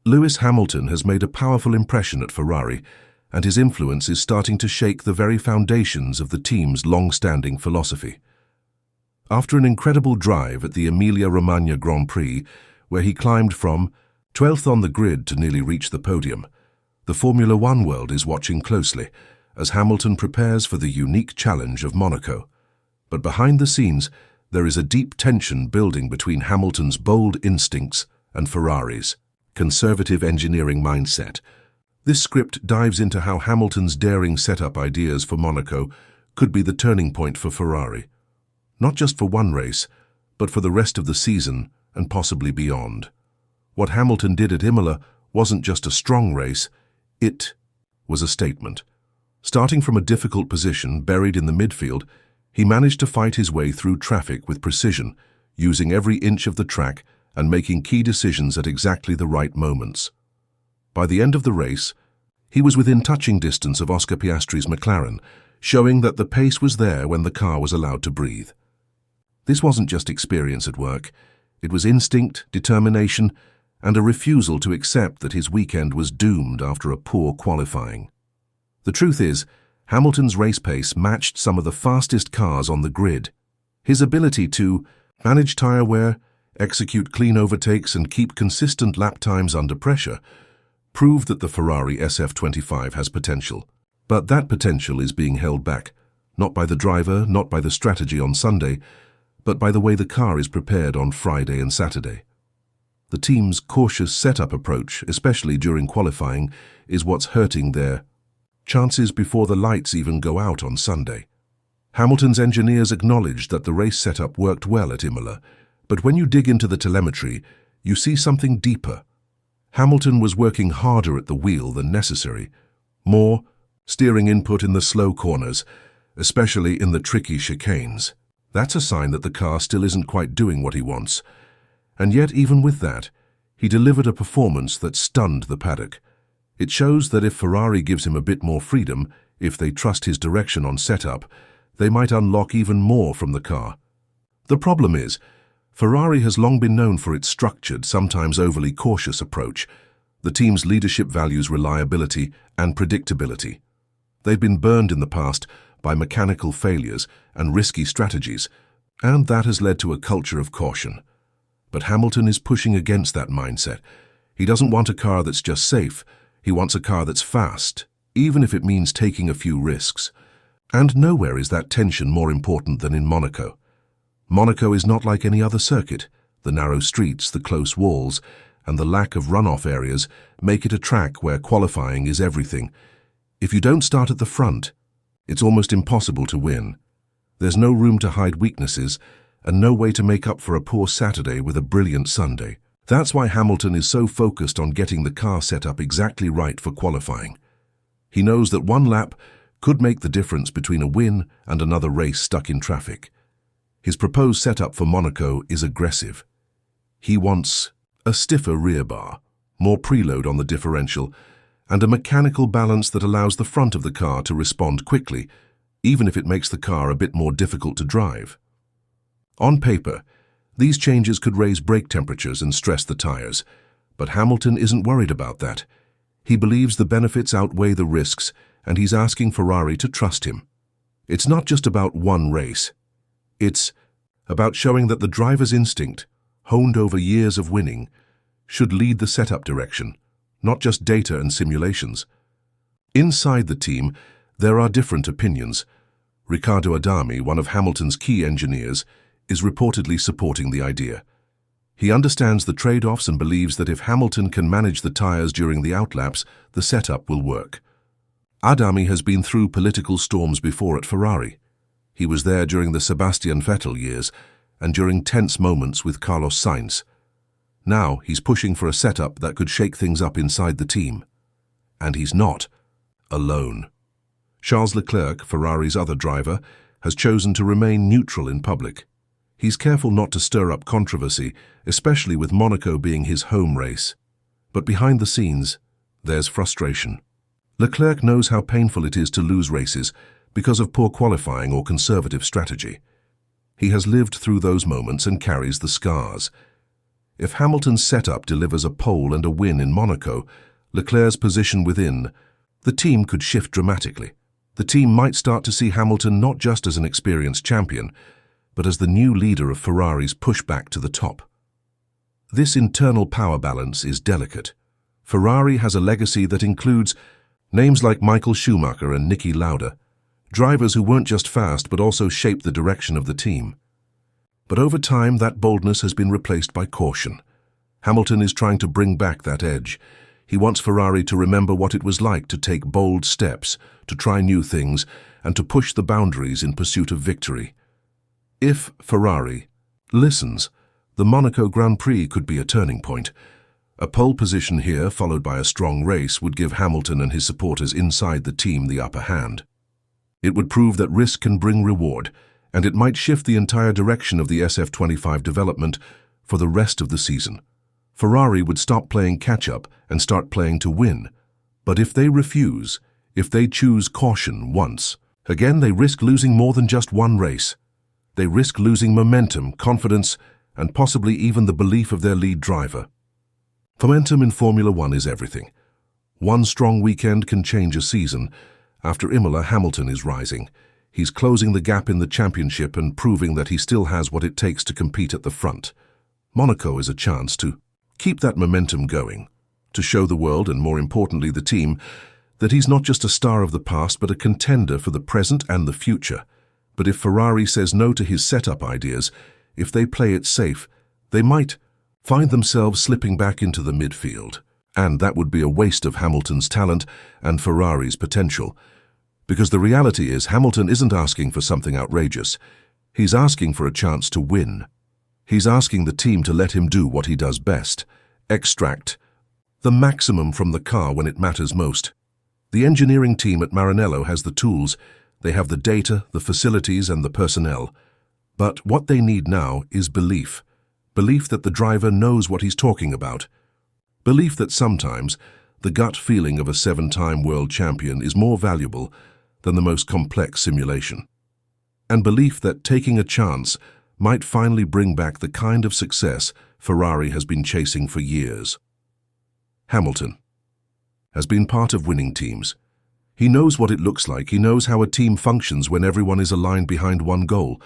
Lewis Hamilton has made a powerful impression at Ferrari, and his influence is starting to shake the very foundations of the team's long-standing philosophy. After an incredible drive at the Emilia-Romagna Grand Prix, where he climbed from 12th on the grid to nearly reach the podium, the Formula One world is watching closely as Hamilton prepares for the unique challenge of Monaco. But behind the scenes, there is a deep tension building between Hamilton's bold instincts and Ferrari's conservative engineering mindset. This script dives into how Hamilton's daring setup ideas for Monaco could be the turning point for Ferrari. Not just for one race, but for the rest of the season and possibly beyond. What Hamilton did at Imola wasn't just a strong race, it was a statement. Starting from a difficult position buried in the midfield, he managed to fight his way through traffic with precision, using every inch of the track and making key decisions at exactly the right moments. By the end of the race, he was within touching distance of Oscar Piastri's McLaren, showing that the pace was there when the car was allowed to breathe. This wasn't just experience at work, it was instinct, determination, and a refusal to accept that his weekend was doomed after a poor qualifying. The truth is, Hamilton's race pace matched some of the fastest cars on the grid. His ability to manage tyre wear, execute clean overtakes, and keep consistent lap times under pressure proved that the Ferrari SF25 has potential. But that potential is being held back, not by the driver, not by the strategy on Sunday, but by the way the car is prepared on Friday and Saturday. The team's cautious setup approach, especially during qualifying, is what's hurting their chances before the lights even go out on Sunday. Hamilton's engineers acknowledged that the race setup worked well at Imola, but when you dig into the telemetry, you see something deeper. Hamilton was working harder at the wheel than necessary, more steering input in the slow corners, especially in the tricky chicanes. That's a sign that the car still isn't quite doing what he wants. And yet, even with that, he delivered a performance that stunned the paddock. It shows that if Ferrari gives him a bit more freedom, if they trust his direction on setup, they might unlock even more from the car. The problem is, Ferrari has long been known for its structured, sometimes overly cautious approach. The team's leadership values reliability and predictability. They've been burned in the past by mechanical failures and risky strategies, and that has led to a culture of caution. But Hamilton is pushing against that mindset. He doesn't want a car that's just safe. He wants a car that's fast, even if it means taking a few risks. And nowhere is that tension more important than in Monaco. Monaco is not like any other circuit. The narrow streets, the close walls, and the lack of runoff areas make it a track where qualifying is everything. If you don't start at the front, it's almost impossible to win. There's no room to hide weaknesses, and no way to make up for a poor Saturday with a brilliant Sunday. That's why Hamilton is so focused on getting the car set up exactly right for qualifying. He knows that one lap could make the difference between a win and another race stuck in traffic. His proposed setup for Monaco is aggressive. He wants a stiffer rear bar, more preload on the differential, and a mechanical balance that allows the front of the car to respond quickly, even if it makes the car a bit more difficult to drive. On paper, these changes could raise brake temperatures and stress the tires, but Hamilton isn't worried about that. He believes the benefits outweigh the risks, and he's asking Ferrari to trust him. It's not just about one race. It's about showing that the driver's instinct, honed over years of winning, should lead the setup direction, not just data and simulations. Inside the team, there are different opinions. Riccardo Adami, one of Hamilton's key engineers, is reportedly supporting the idea. He understands the trade-offs and believes that if Hamilton can manage the tires during the outlaps, the setup will work. Adami has been through political storms before at Ferrari. He was there during the Sebastian Vettel years and during tense moments with Carlos Sainz. Now he's pushing for a setup that could shake things up inside the team. And he's not alone. Charles Leclerc, Ferrari's other driver, has chosen to remain neutral in public. He's careful not to stir up controversy, especially with Monaco being his home race. But behind the scenes, there's frustration. Leclerc knows how painful it is to lose races because of poor qualifying or conservative strategy. He has lived through those moments and carries the scars. If Hamilton's setup delivers a pole and a win in Monaco, Leclerc's position within, the team could shift dramatically. The team might start to see Hamilton not just as an experienced champion, but as the new leader of Ferrari's pushback to the top. This internal power balance is delicate. Ferrari has a legacy that includes names like Michael Schumacher and Niki Lauda, drivers who weren't just fast but also shaped the direction of the team. But over time, that boldness has been replaced by caution. Hamilton is trying to bring back that edge. He wants Ferrari to remember what it was like to take bold steps, to try new things, and to push the boundaries in pursuit of victory. If Ferrari listens, the Monaco Grand Prix could be a turning point. A pole position here, followed by a strong race, would give Hamilton and his supporters inside the team the upper hand. It would prove that risk can bring reward, and it might shift the entire direction of the SF25 development for the rest of the season. Ferrari would stop playing catch-up and start playing to win. But if they refuse, if they choose caution once, again they risk losing more than just one race. They risk losing momentum, confidence, and possibly even the belief of their lead driver. Momentum in Formula One is everything. One strong weekend can change a season. After Imola, Hamilton is rising. He's closing the gap in the championship and proving that he still has what it takes to compete at the front. Monaco is a chance to keep that momentum going, to show the world, and more importantly the team, that he's not just a star of the past but a contender for the present and the future. But if Ferrari says no to his setup ideas, if they play it safe, they might find themselves slipping back into the midfield. And that would be a waste of Hamilton's talent and Ferrari's potential. Because the reality is, Hamilton isn't asking for something outrageous. He's asking for a chance to win. He's asking the team to let him do what he does best, extract the maximum from the car when it matters most. The engineering team at Maranello has the tools. They have the data, the facilities, and the personnel. But what they need now is belief. Belief that the driver knows what he's talking about. Belief that sometimes the gut feeling of a 7-time world champion is more valuable than the most complex simulation. And belief that taking a chance might finally bring back the kind of success Ferrari has been chasing for years. Hamilton has been part of winning teams. He knows what it looks like. He knows how a team functions when everyone is aligned behind one goal.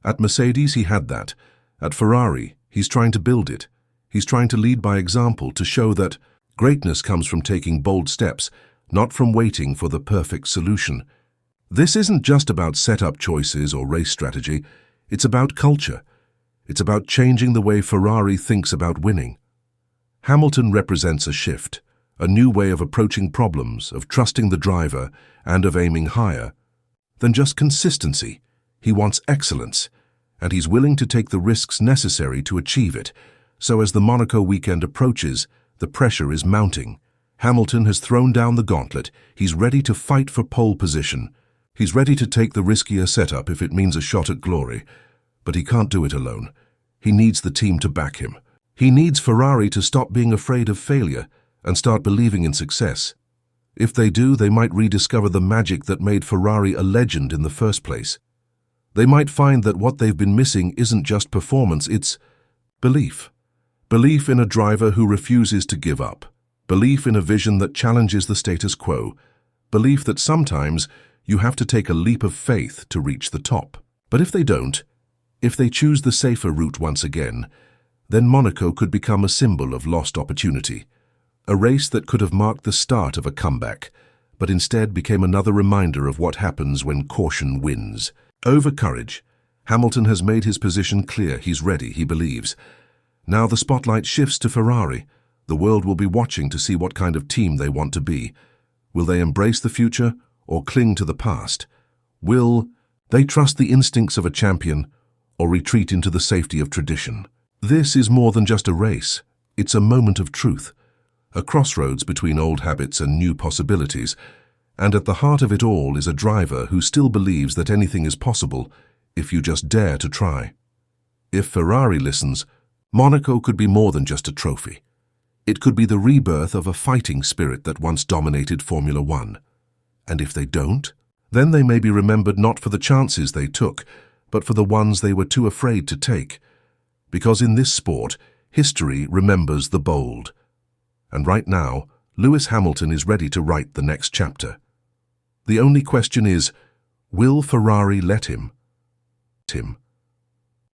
At Mercedes, he had that. At Ferrari, he's trying to build it. He's trying to lead by example, to show that greatness comes from taking bold steps, not from waiting for the perfect solution. This isn't just about setup choices or race strategy. It's about culture. It's about changing the way Ferrari thinks about winning. Hamilton represents a shift, a new way of approaching problems, of trusting the driver, and of aiming higher than just consistency. He wants excellence, and he's willing to take the risks necessary to achieve it. So as the Monaco weekend approaches, the pressure is mounting. Hamilton has thrown down the gauntlet. He's ready to fight for pole position. He's ready to take the riskier setup if it means a shot at glory. But he can't do it alone. He needs the team to back him. He needs Ferrari to stop being afraid of failure and start believing in success. If they do, they might rediscover the magic that made Ferrari a legend in the first place. They might find that what they've been missing isn't just performance, it's belief. Belief in a driver who refuses to give up. Belief in a vision that challenges the status quo. Belief that sometimes you have to take a leap of faith to reach the top. But if they don't, if they choose the safer route once again, then Monaco could become a symbol of lost opportunity. A race that could have marked the start of a comeback, but instead became another reminder of what happens when caution wins. Over courage, Hamilton has made his position clear. He's ready, he believes. Now the spotlight shifts to Ferrari. The world will be watching to see what kind of team they want to be. Will they embrace the future or cling to the past? Will they trust the instincts of a champion or retreat into the safety of tradition? This is more than just a race. It's a moment of truth, a crossroads between old habits and new possibilities. And at the heart of it all is a driver who still believes that anything is possible if you just dare to try. If Ferrari listens, Monaco could be more than just a trophy. It could be the rebirth of a fighting spirit that once dominated Formula One. And if they don't, then they may be remembered not for the chances they took, but for the ones they were too afraid to take. Because in this sport, History remembers the bold. And right now, Lewis Hamilton is ready to write the next chapter. The only question is, will Ferrari let him?